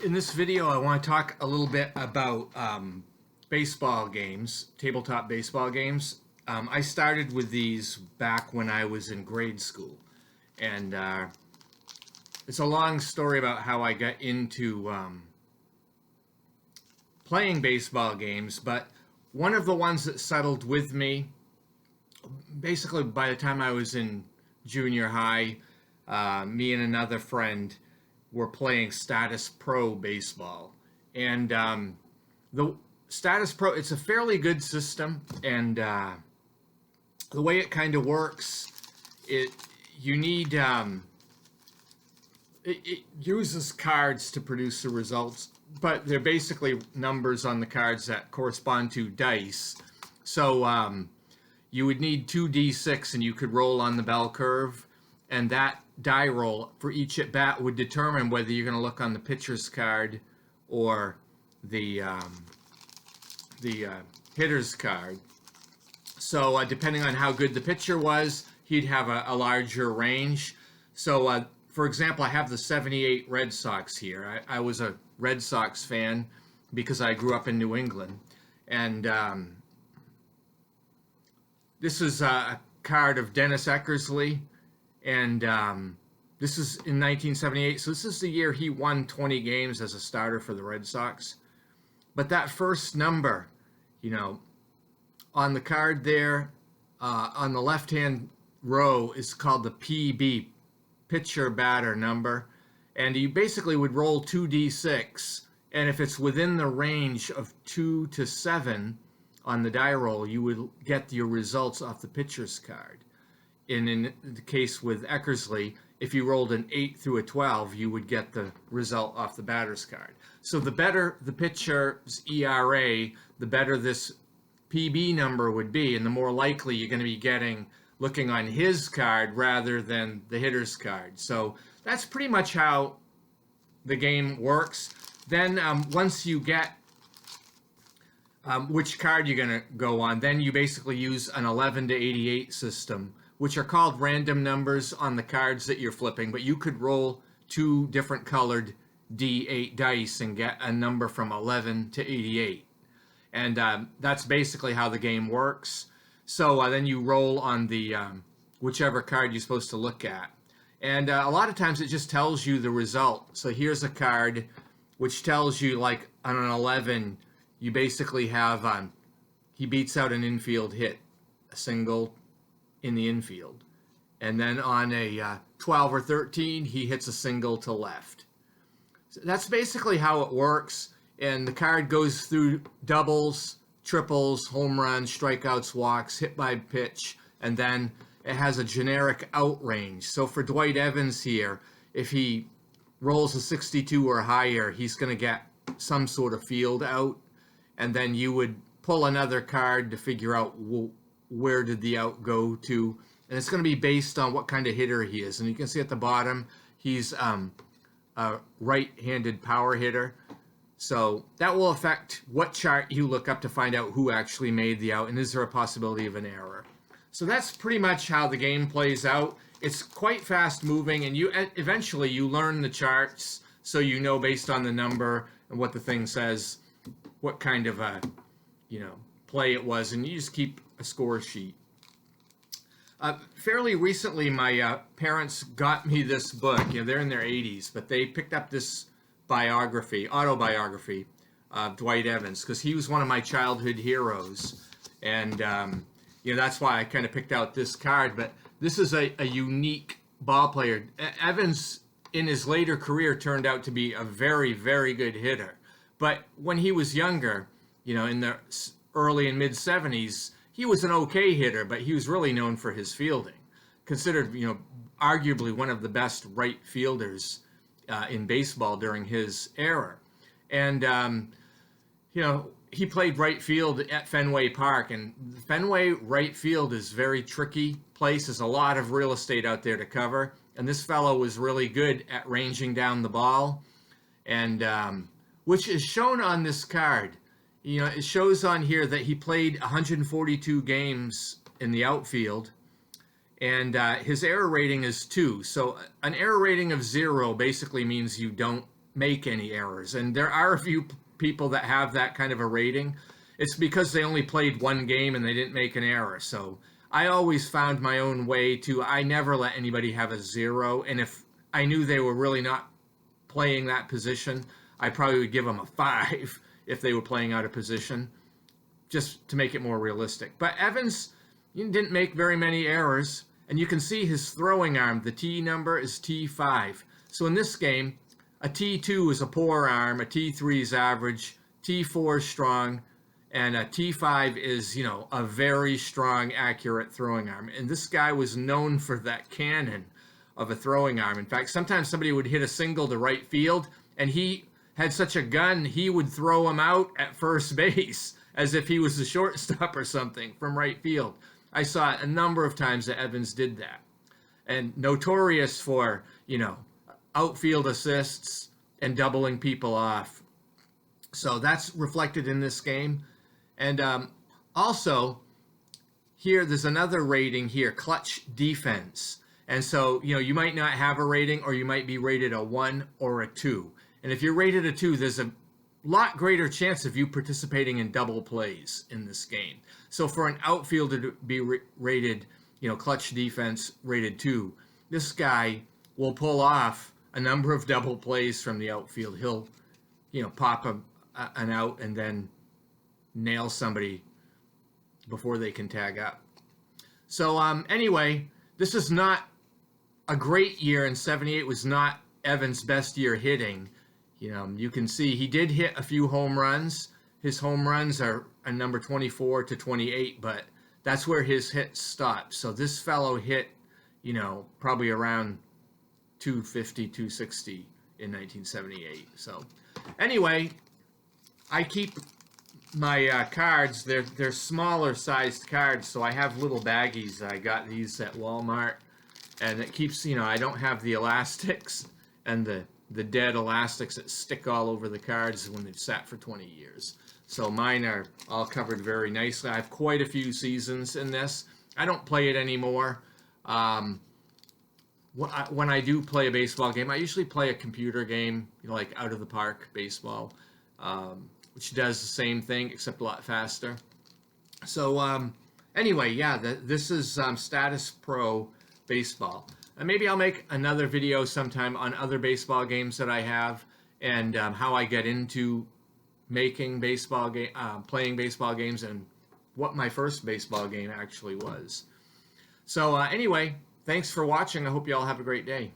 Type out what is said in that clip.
In this video, I want to talk a little bit about baseball games, tabletop baseball games. I started with these back when I was in grade school, and it's a long story about how I got into playing baseball games, but one of the ones that settled with me, basically by the time I was in junior high, me and another friend were playing Statis Pro Baseball. And the Statis Pro, it's a fairly good system, and the way it kind of works, it uses cards to produce the results, but they're basically numbers on the cards that correspond to dice. So you would need 2d6, and you could roll on the bell curve, and that die roll for each at bat would determine whether you're going to look on the pitcher's card or the hitter's card. So depending on how good the pitcher was, he'd have a larger range. So for example, I have the 78 Red Sox here. I was a Red Sox fan because I grew up in New England. And this is a card of Dennis Eckersley. And this is in 1978. So this is the year he won 20 games as a starter for the Red Sox. But that first number, on the card there, on the left-hand row is called the PB, pitcher batter number. And you basically would roll 2d6. And if it's within the range of 2 to 7 on the die roll, you would get your results off the pitcher's card. In the case with Eckersley, if you rolled an 8 through a 12, you would get the result off the batter's card. So the better the pitcher's ERA, the better this PB number would be, and the more likely you're going to be looking on his card rather than the hitter's card. So that's pretty much how the game works. Then once you get which card you're going to go on, then you basically use an 11 to 88 system, which are called random numbers on the cards that you're flipping, but you could roll 2 different colored D8 dice and get a number from 11 to 88. And that's basically how the game works. So then you roll on the whichever card you're supposed to look at. And a lot of times it just tells you the result. So here's a card which tells you, like on an 11, you basically have, he beats out an infield hit, a single in the infield. And then on a 12 or 13, he hits a single to left. So that's basically how it works. And the card goes through doubles, triples, home runs, strikeouts, walks, hit by pitch, and then it has a generic out range. So for Dwight Evans here, if he rolls a 62 or higher, he's going to get some sort of field out. And then you would pull another card to figure out where did the out go to, and it's going to be based on what kind of hitter he is. And you can see at the bottom, he's a right-handed power hitter. So that will affect what chart you look up to find out who actually made the out, and is there a possibility of an error. So that's pretty much how the game plays out. It's quite fast-moving, and eventually you learn the charts, so you know based on the number and what the thing says, what kind of a play it was, and you just keep a score sheet. Fairly recently, my parents got me this book. They're in their 80s, but they picked up this autobiography of Dwight Evans, because he was one of my childhood heroes. And, that's why I kind of picked out this card. But this is a unique ball player. Evans, in his later career, turned out to be a very, very good hitter. But when he was younger, in the early and mid-70s, he was an okay hitter, but he was really known for his fielding. Considered, arguably one of the best right fielders in baseball during his era. And, he played right field at Fenway Park, and Fenway right field is a very tricky place. There's a lot of real estate out there to cover, and this fellow was really good at ranging down the ball, and which is shown on this card. It shows on here that he played 142 games in the outfield, and his error rating is 2. So an error rating of 0 basically means you don't make any errors. And there are a few people that have that kind of a rating. It's because they only played one game and they didn't make an error. So I always found my own way to, I never let anybody have a 0. And if I knew they were really not playing that position, I probably would give them a 5 if they were playing out of position, just to make it more realistic. But Evans, he didn't make very many errors. And you can see his throwing arm, the T number is T5. So in this game, a T2 is a poor arm, a T3 is average, T4 is strong, and a T5 is, a very strong, accurate throwing arm. And this guy was known for that cannon of a throwing arm. In fact, sometimes somebody would hit a single to right field, and he had such a gun, he would throw him out at first base as if he was the shortstop or something from right field. I saw it a number of times that Evans did that. And notorious for, outfield assists and doubling people off. So that's reflected in this game. And also, here, there's another rating here, clutch defense. And so, you might not have a rating, or you might be rated a 1 or a 2. And if you're rated a 2, there's a lot greater chance of you participating in double plays in this game. So for an outfielder to be rated, clutch defense rated 2, this guy will pull off a number of double plays from the outfield. He'll, pop an out and then nail somebody before they can tag up. So anyway, this is not a great year, and 78 was not Evans' best year hitting. You can see he did hit a few home runs. His home runs are a number 24 to 28, but that's where his hits stopped. So this fellow hit, probably around 250, 260 in 1978. So anyway, I keep my cards. They're smaller sized cards, so I have little baggies. I got these at Walmart, and it keeps, I don't have the elastics and the dead elastics that stick all over the cards when they've sat for 20 years. So mine are all covered very nicely. I have quite a few seasons in this. I don't play it anymore. When I do play a baseball game, I usually play a computer game, like Out of the Park Baseball, which does the same thing except a lot faster. So anyway, yeah, this is Statis Pro Baseball. And maybe I'll make another video sometime on other baseball games that I have, and how I get into making playing baseball games, and what my first baseball game actually was. So anyway, thanks for watching. I hope you all have a great day.